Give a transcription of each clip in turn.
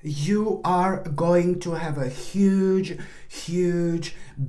You are going to have a huge,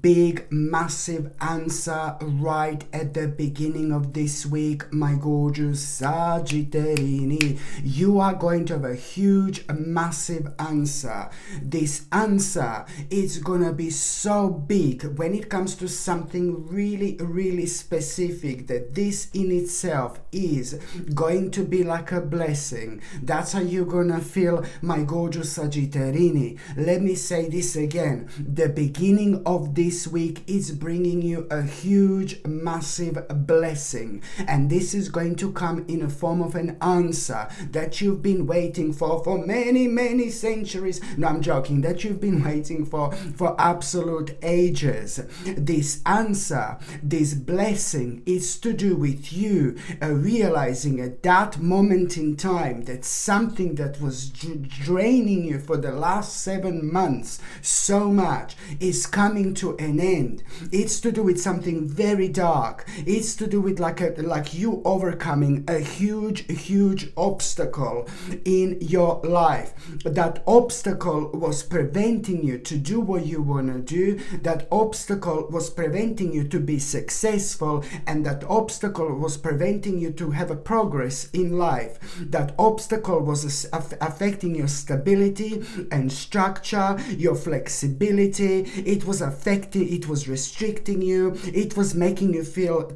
big, massive answer right at the beginning of this week, my gorgeous Sagittarini. You are going to have a huge, massive answer. This answer is gonna be so big when it comes to something really specific, that this in itself is going to be like a blessing. That's how you're gonna feel, my gorgeous Sagittarini. Let me say this again. The beginning of this week is bringing you a huge, massive blessing, and this is going to come in a form of an answer that you've been waiting for many centuries. No, I'm joking. That you've been waiting for absolute ages. This answer, this blessing, is to do with you realizing at that moment in time that something that was draining you for the last 7 months so much is coming to an end. It's to do with something very dark. It's to do with like you overcoming a huge obstacle in your life. That obstacle was preventing you to do what you want to do. That obstacle was preventing you to be successful, and that obstacle was preventing you to have a progress in life. That obstacle was affecting your stability and structure, your flexibility. It was affecting, it was restricting you. It was making you feel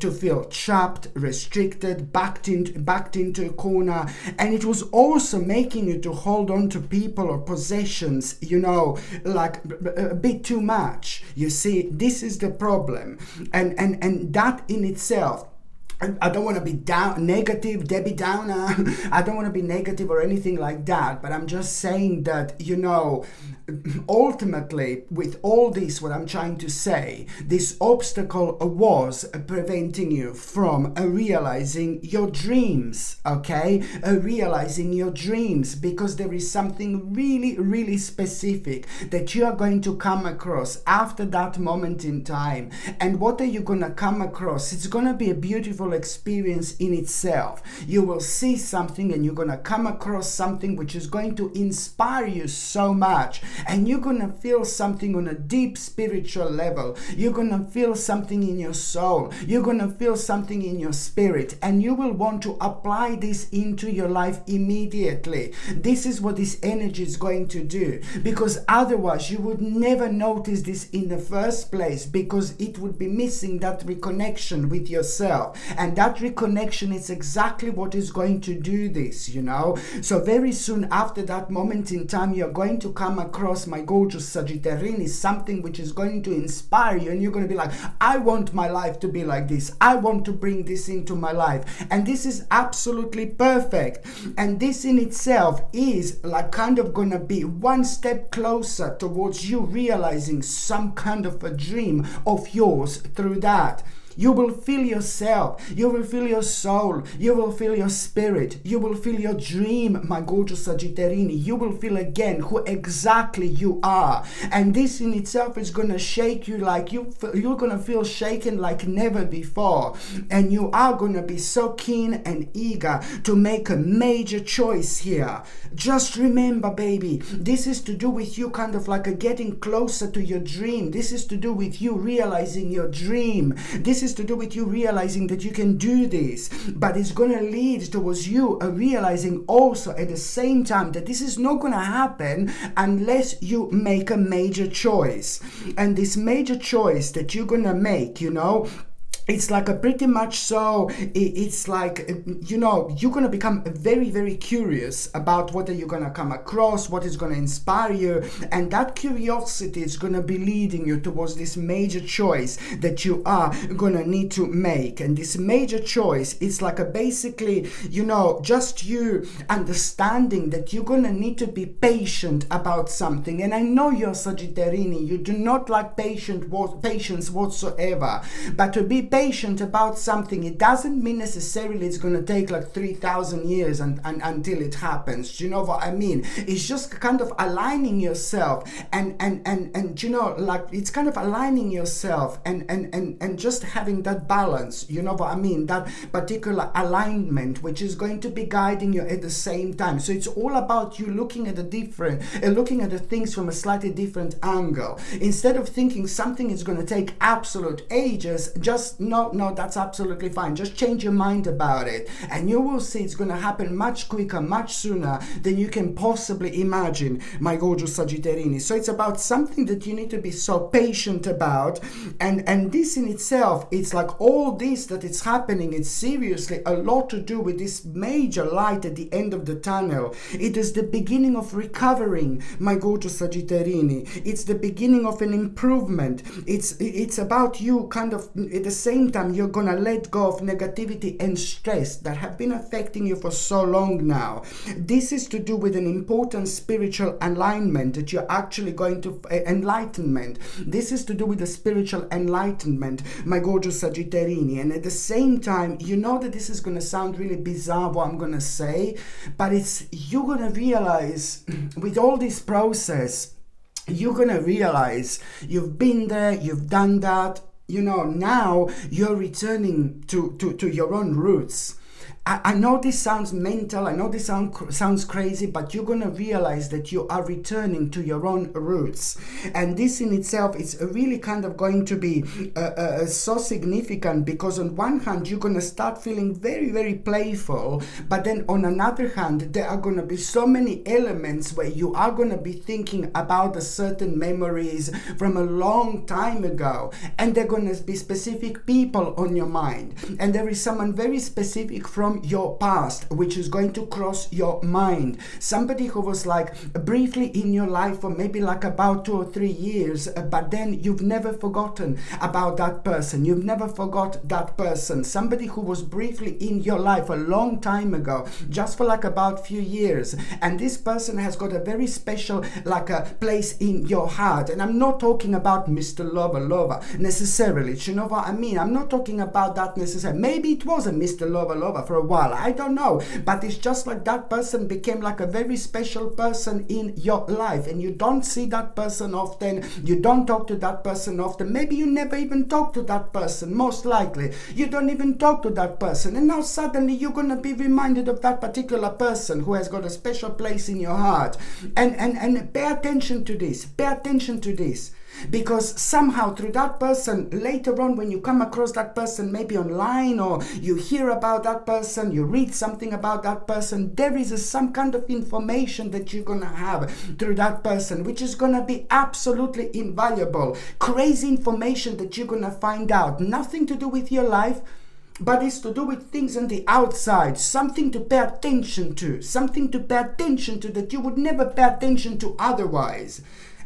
trapped, restricted, backed into a corner, and it was also making you to hold on to people or possessions, like a bit too much. You see, this is the problem, and that in itself, I don't want to be negative, Debbie Downer. I don't want to be negative or anything like that, but I'm just saying that, ultimately, with all this, what I'm trying to say, this obstacle was preventing you from realizing your dreams, okay? Realizing your dreams, because there is something really specific that you are going to come across after that moment in time. And what are you going to come across? It's going to be a beautiful experience in itself. You will see something and you're going to come across something which is going to inspire you so much, and you're going to feel something on a deep spiritual level. You're going to feel something in your soul. You're going to feel something in your spirit, and you will want to apply this into your life immediately. This is what this energy is going to do, because otherwise you would never notice this in the first place, because it would be missing that reconnection with yourself. And that reconnection is exactly what is going to do this, So very soon after that moment in time, you're going to come across, my gorgeous Sagittarini, something which is going to inspire you, and you're going to be like, I want my life to be like this. I want to bring this into my life. And this is absolutely perfect. And this in itself is like kind of going to be one step closer towards you realizing some kind of a dream of yours through that. You will feel yourself, you will feel your soul, you will feel your spirit, you will feel your dream, my gorgeous Sagittarini. You will feel again who exactly you are. And this in itself is going to shake you like you're going to feel shaken like never before. And you are going to be so keen and eager to make a major choice here. Just remember, baby, this is to do with you kind of like getting closer to your dream. This is to do with you realizing your dream. This is to do with you realizing that you can do this, but it's going to lead towards you realizing also at the same time that this is not going to happen unless you make a major choice. And this major choice that you're going to make, it's like a pretty much so, it's like, you're going to become very curious about what are you going to come across, what is going to inspire you. And that curiosity is going to be leading you towards this major choice that you are going to need to make. And this major choice, it's like a basically, just you understanding that you're going to need to be patient about something. And I know you're Sagittarini, you do not like patience whatsoever, but to be patient patient about something. It doesn't mean necessarily it's going to take like 3,000 years and until it happens. Do you know what I mean? It's just kind of aligning yourself and you know, like it's kind of aligning yourself and just having that balance. You know what I mean? That particular alignment, which is going to be guiding you at the same time. So it's all about you looking at looking at the things from a slightly different angle. Instead of thinking something is going to take absolute ages, just no, that's absolutely fine. Just change your mind about it, and you will see it's going to happen much quicker, much sooner than you can possibly imagine, my gorgeous Sagittarini. So it's about something that you need to be so patient about, and this in itself, it's like all this that it's happening, it's seriously a lot to do with this major light at the end of the tunnel. It is the beginning of recovering, my gorgeous Sagittarini. It's the beginning of an improvement. It's about you kind of, at the same time, you're gonna let go of negativity and stress that have been affecting you for so long now. This is to do with an important spiritual alignment that you're actually going to, enlightenment. This is to do with the spiritual enlightenment, my gorgeous Sagittarini. And at the same time, you know that this is going to sound really bizarre what I'm going to say, but you're going to realize with all this process, you're going to realize you've been there, you've done that, you know, now you're returning to your own roots. I know this sounds mental, I know this sounds crazy, but you're going to realize that you are returning to your own roots. And this in itself is really kind of going to be so significant, because on one hand, you're going to start feeling very, very playful, but then on another hand, there are going to be so many elements where you are going to be thinking about the certain memories from a long time ago, and there are going to be specific people on your mind, and there is someone very specific from your past which is going to cross your mind, somebody who was like briefly in your life for maybe like about 2 or 3 years, but then you've never forgotten about that person, you've never forgot that person, somebody who was briefly in your life a long time ago, just for like about few years, and this person has got a very special like a place in your heart. And I'm not talking about Mr. Lover necessarily, you know what I mean? I'm not talking about that necessarily. Maybe it was a Mr. Lover for a while, I don't know, but it's just like that person became like a very special person in your life, and you don't see that person often, you don't talk to that person often, maybe you never even talk to that person, most likely you don't even talk to that person, and now suddenly you're going to be reminded of that particular person who has got a special place in your heart. And pay attention to this, because somehow through that person, later on when you come across that person, maybe online, or you hear about that person, you read something about that person, there is some kind of information that you're going to have through that person, which is going to be absolutely invaluable, crazy information that you're going to find out, nothing to do with your life, but it's to do with things on the outside, something to pay attention to, that you would never pay attention to otherwise.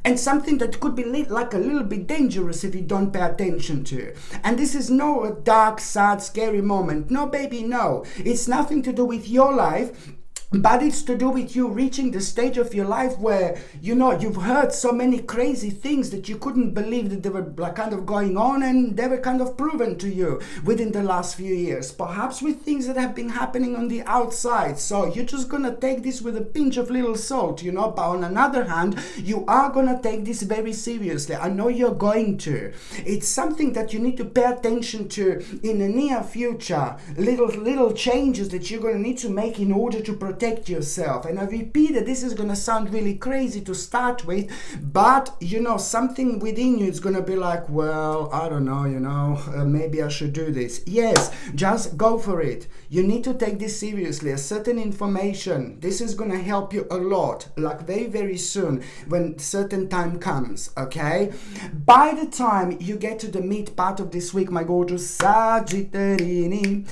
And something that could be like a little bit dangerous if you don't pay attention to. And this is no dark, sad, scary moment. No, baby, no. It's nothing to do with your life, but it's to do with you reaching the stage of your life where, you know, you've heard so many crazy things that you couldn't believe that they were like kind of going on, and they were kind of proven to you within the last few years, perhaps with things that have been happening on the outside. So you're just gonna take this with a pinch of little salt, you know, but on another hand, you are gonna take this very seriously. I know you're going to. It's something that you need to pay attention to in the near future, little changes that you're gonna need to make in order to protect yourself. And I repeat that this is going to sound really crazy to start with, but you know, something within you is going to be like, well, I don't know, you know, maybe I should do this. Yes, just go for it. You need to take this seriously. A certain information, this is going to help you a lot, like very, very soon when certain time comes, okay? By the time you get to the meat part of this week, my gorgeous Sagittarini,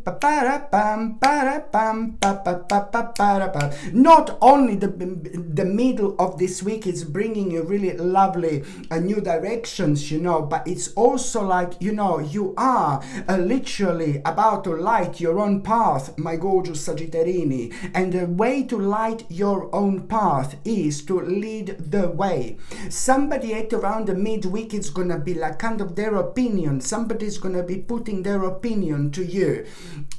pa-para-pam, para Not only the middle of this week is bringing you really lovely new directions, you know, but it's also like, you know, you are literally about to light your own path, my gorgeous Sagittarini. And the way to light your own path is to lead the way. Somebody at around the midweek is gonna be like kind of their opinion. Somebody's gonna be putting their opinion to you.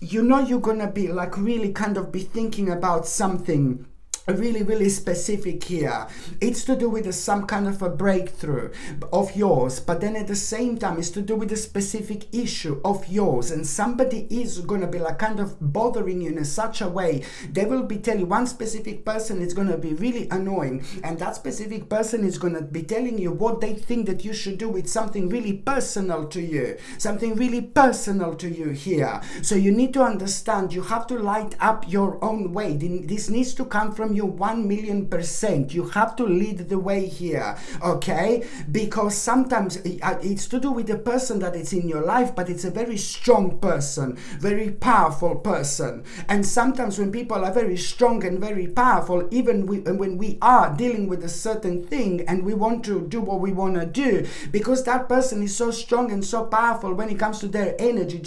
You know, you're gonna be like really kind of be thinking about something really specific here. It's to do with some kind of a breakthrough of yours, but then at the same time it's to do with a specific issue of yours, and somebody is gonna be like kind of bothering you in such a way. They will be telling one specific person is gonna be really annoying, and that specific person is gonna be telling you what they think that you should do with something really personal to you, something really personal to you here. So you need to understand, you have to light up your own way. This needs to come from you 1,000,000%. You have to lead the way here, okay? Because sometimes it's to do with the person that is in your life, but it's a very strong person, very powerful person. And sometimes when people are very strong and very powerful, even when we are dealing with a certain thing and we want to do what we want to do, because that person is so strong and so powerful when it comes to their energy,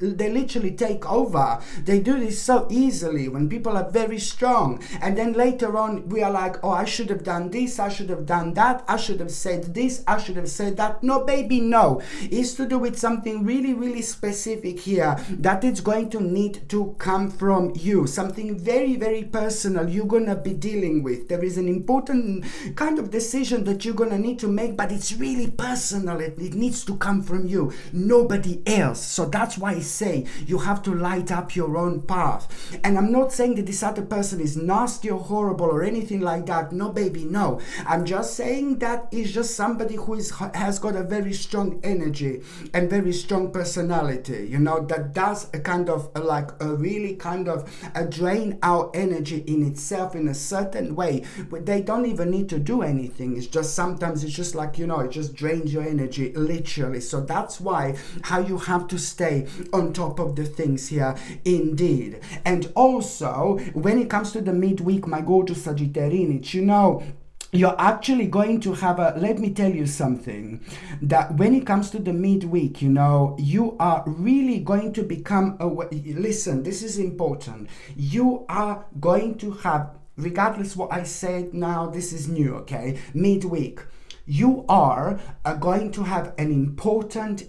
they literally take over. They do this so easily when people are very strong. And then later on we are like, oh, I should have done this, I should have done that, I should have said this, I should have said that. No, baby, no. It's to do with something really specific here that it's going to need to come from you. Something very personal you're gonna be dealing with. There is an important kind of decision that you're gonna need to make, but it's really personal. It needs to come from you, nobody else. So that's why I say you have to light up your own path. And I'm not saying that this other person is nasty or horrible or anything like that. No, baby, no. I'm just saying that is just somebody who has got a very strong energy and very strong personality, you know, that does a kind of like a really kind of drain our energy in itself in a certain way. But they don't even need to do anything. It's just sometimes it's just like, you know, it just drains your energy literally. So that's why how you have to stay on top of the things here indeed. And also when it comes to the midweek, my gorgeous Sagittarius, you know, you're actually going to have let me tell you something, that when it comes to the midweek, you know, you are really going to become listen, this is important. You are going to have, regardless what I said now, this is new, okay? Midweek. You are going to have an important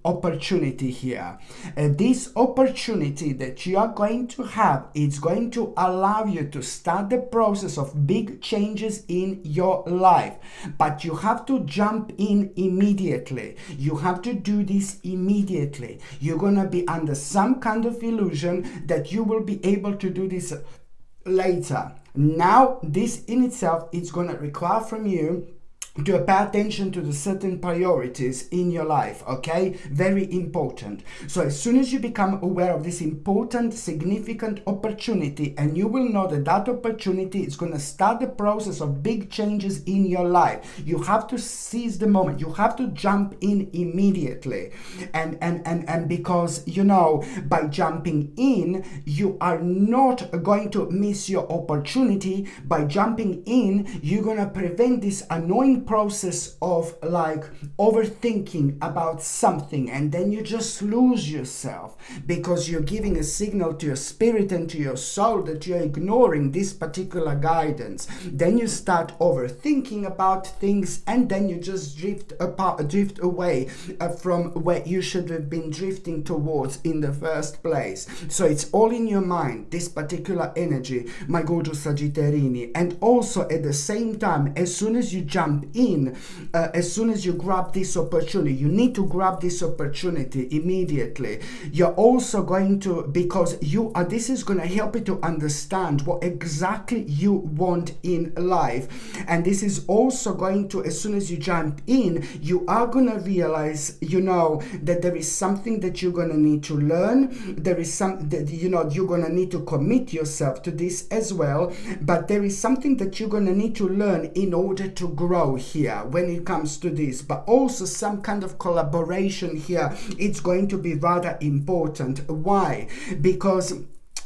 opportunity here. This opportunity that you are going to have is going to allow you to start the process of big changes in your life. But you have to jump in immediately. You have to do this immediately. You're going to be under some kind of illusion that you will be able to do this later. Now, this in itself is going to require from you to pay attention to the certain priorities in your life, okay? Very important. So as soon as you become aware of this important, significant opportunity, and you will know that that opportunity is going to start the process of big changes in your life, you have to seize the moment. You have to jump in immediately. And because, you know, by jumping in, you are not going to miss your opportunity. By jumping in, you're going to prevent this annoying process of like overthinking about something, and then you just lose yourself because you're giving a signal to your spirit and to your soul that you're ignoring this particular guidance. Then you start overthinking about things, and then you just drift away from where you should have been drifting towards in the first place. So it's all in your mind, this particular energy, my gorgeous Sagittarini. And also at the same time, as soon as you jump in, as soon as you grab this opportunity, you need to grab this opportunity immediately. You're also going to, because you are, this is going to help you to understand what exactly you want in life. And this is also going to, as soon as you jump in, you are going to realize, you know, that there is something that you're going to need to learn. There is some that, you know, you're going to need to commit yourself to this as well. But there is something that you're going to need to learn in order to grow here when it comes to this. But also some kind of collaboration here, it's going to be rather important. Why? Because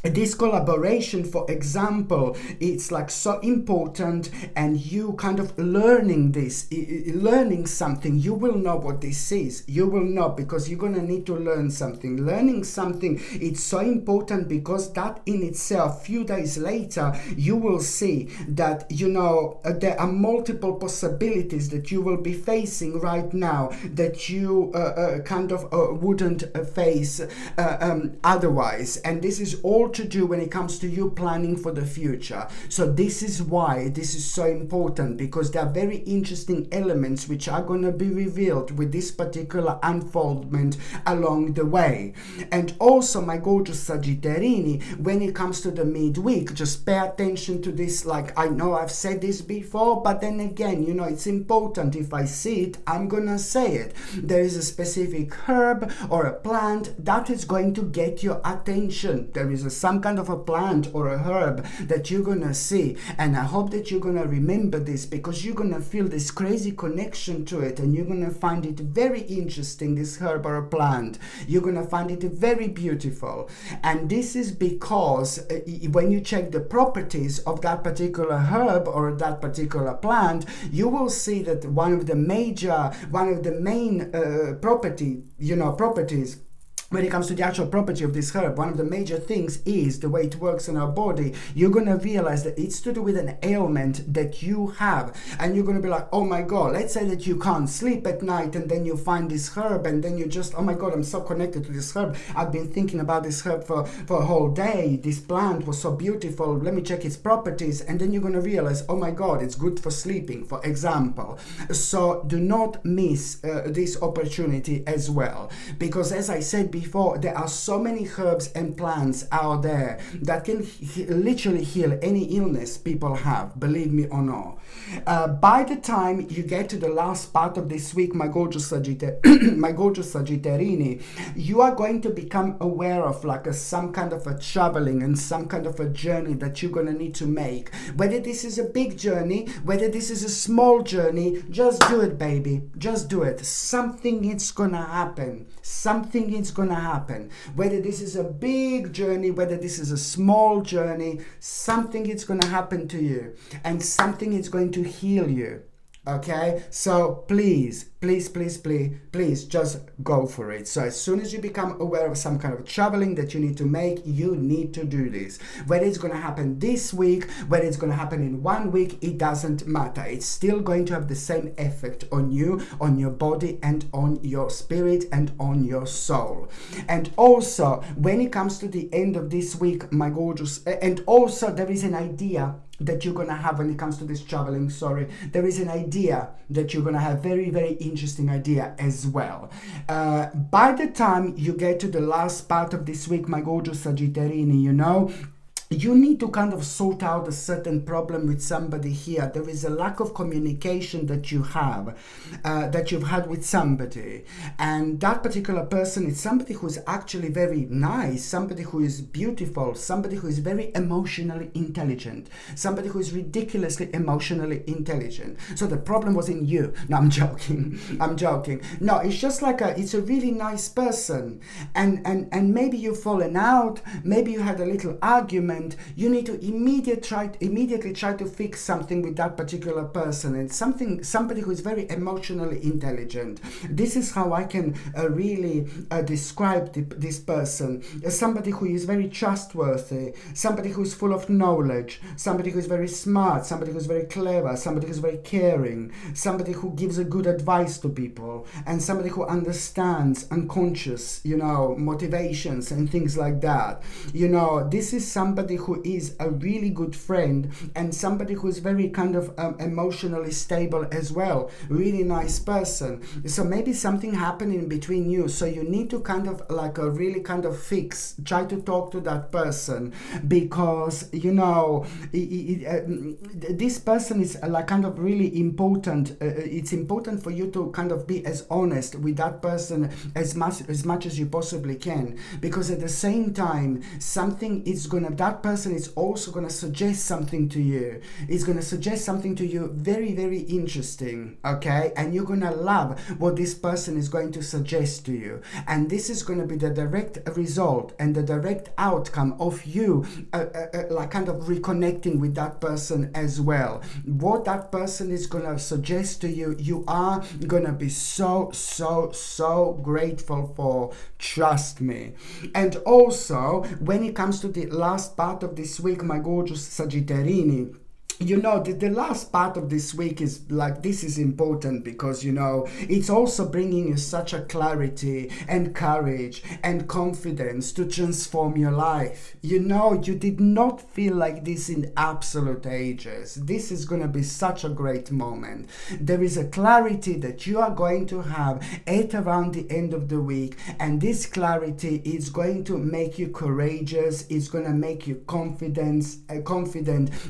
this collaboration, for example, it's like so important, and you kind of learning this, learning something, you will know what this is. You will know, because you're gonna need to learn something. Learning something, it's so important, because that in itself, few days later, you will see that, you know, there are multiple possibilities that you will be facing right now that you kind of wouldn't face otherwise. And this is all to do when it comes to you planning for the future. So this is why this is so important, because there are very interesting elements which are going to be revealed with this particular unfoldment along the way. And also, my gorgeous Sagittarini, when it comes to the midweek, just pay attention to this. Like, I know I've said this before, but then again, you know, it's important. If I see it, I'm gonna say it. There is a specific herb or a plant that is going to get your attention. There is some kind of a plant or a herb that you're gonna see, and I hope that you're gonna remember this, because you're gonna feel this crazy connection to it, and you're gonna find it very interesting, this herb or a plant. You're gonna find it very beautiful. And this is because when you check the properties of that particular herb or that particular plant, you will see that one of the main properties when it comes to the actual property of this herb, one of the major things is the way it works in our body. You're going to realize that it's to do with an ailment that you have. And you're going to be like, oh my God, let's say that you can't sleep at night, and then you find this herb, and then you just, oh my God, I'm so connected to this herb. I've been thinking about this herb for a whole day. This plant was so beautiful. Let me check its properties. And then you're going to realize, oh my God, it's good for sleeping, for example. So do not miss this opportunity as well. Because as I said before, there are so many herbs and plants out there that can literally heal any illness people have, believe me or not. By the time you get to the last part of this week, my gorgeous Sagittarini, you are going to become aware of like some kind of a traveling and some kind of a journey that you're going to need to make. Whether this is a big journey, whether this is a small journey, just do it, baby. Just do it. Something is going to happen. Something is going to happen. Whether this is a big journey, whether this is a small journey, something is going to happen to you, and something is going to heal you. Okay, so please just go for it. So as soon as you become aware of some kind of traveling that you need to make, you need to do this. Whether it's going to happen this week, whether it's going to happen in 1 week, it doesn't matter. It's still going to have the same effect on you, on your body, and on your spirit, and on your soul. And also, when it comes to the end of this week, my gorgeous, and also there is an idea that you're going to have when it comes to this traveling. There is an idea that you're going to have, very, very interesting idea as well. By the time you get to the last part of this week, my gorgeous Sagittarini, you know, you need to kind of sort out a certain problem with somebody here. There is a lack of communication that you have, that you've had with somebody. And that particular person is somebody who is actually very nice, somebody who is beautiful, somebody who is very emotionally intelligent, somebody who is ridiculously emotionally intelligent. So the problem was in you. No, I'm joking. No, it's just like it's a really nice person. And maybe you've fallen out, maybe you had a little argument. You need to immediately try to fix something with that particular person, and somebody who is very emotionally intelligent. This is how I can really describe this person as somebody who is very trustworthy, somebody who is full of knowledge, somebody who is very smart, somebody who is very clever, somebody who is very caring, somebody who gives a good advice to people, and somebody who understands unconscious, motivations and things like that. This is somebody who is a really good friend, and somebody who is very kind of emotionally stable as well. Really nice person. So maybe something happening between you, so you need to kind of like really kind of try to talk to that person, because this person is like kind of really important. It's important for you to kind of be as honest with that person as much as you possibly can, because at the same time that that person is also going to suggest something to you. It's going to suggest something to you very, very interesting, okay? And you're going to love what this person is going to suggest to you. And this is going to be the direct result and the direct outcome of you like kind of reconnecting with that person as well. What that person is going to suggest to you, you are going to be so grateful for. Trust me. And also, when it comes to the last part of this week, my gorgeous Sagittarini, you know, the last part of this week is like, this is important because, you know, it's also bringing you such a clarity and courage and confidence to transform your life. You know, you did not feel like this in absolute ages. This is going to be such a great moment. There is a clarity that you are going to have at around the end of the week, and this clarity is going to make you courageous. It's going to make you confident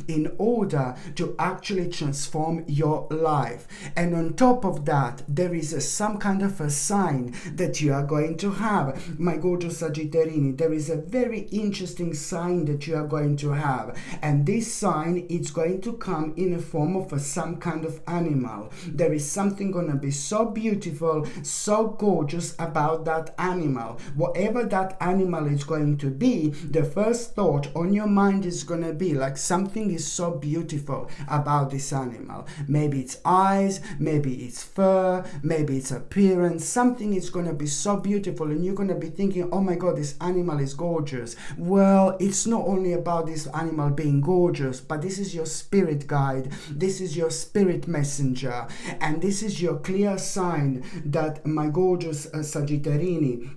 in order to actually transform your life. And on top of that, there is some kind of a sign that you are going to have, my gorgeous Sagittarini. There is a very interesting sign that you are going to have, and this sign is going to come in a form of some kind of animal. There is something going to be so beautiful, so gorgeous about that animal. Whatever that animal is going to be, the first thought on your mind is going to be like, something is so beautiful about this animal. Maybe it's eyes, maybe it's fur, maybe it's appearance. Something is going to be so beautiful, and you're going to be thinking, oh my God, this animal is gorgeous. Well, it's not only about this animal being gorgeous, but this is your spirit guide. This is your spirit messenger. And this is your clear sign that, my gorgeous Sagittarini,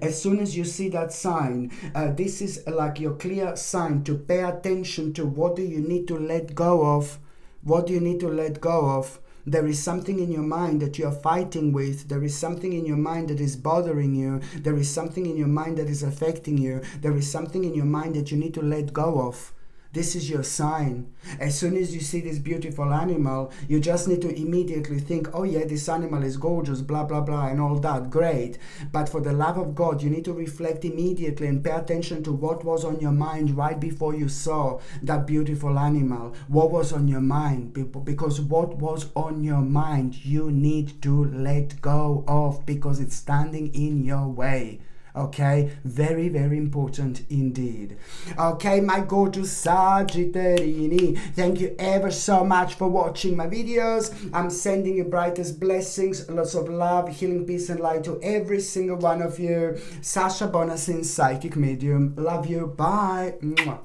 as soon as you see that sign, this is like your clear sign to pay attention to what do you need to let go of. What do you need to let go of? There is something in your mind that you are fighting with. There is something in your mind that is bothering you. There is something in your mind that is affecting you. There is something in your mind that you need to let go of. This is your sign. As soon as you see this beautiful animal, you just need to immediately think, oh yeah, this animal is gorgeous, blah, blah, blah, and all that. Great. But for the love of God, you need to reflect immediately and pay attention to what was on your mind right before you saw that beautiful animal. What was on your mind? Because what was on your mind, you need to let go of, because it's standing in your way. Okay, very, very important indeed. Okay, my gorgeous Sagittarini, thank you ever so much for watching my videos. I'm sending you brightest blessings, lots of love, healing, peace, and light to every single one of you. Sasha Bonasin, psychic medium. Love you. Bye. Mwah.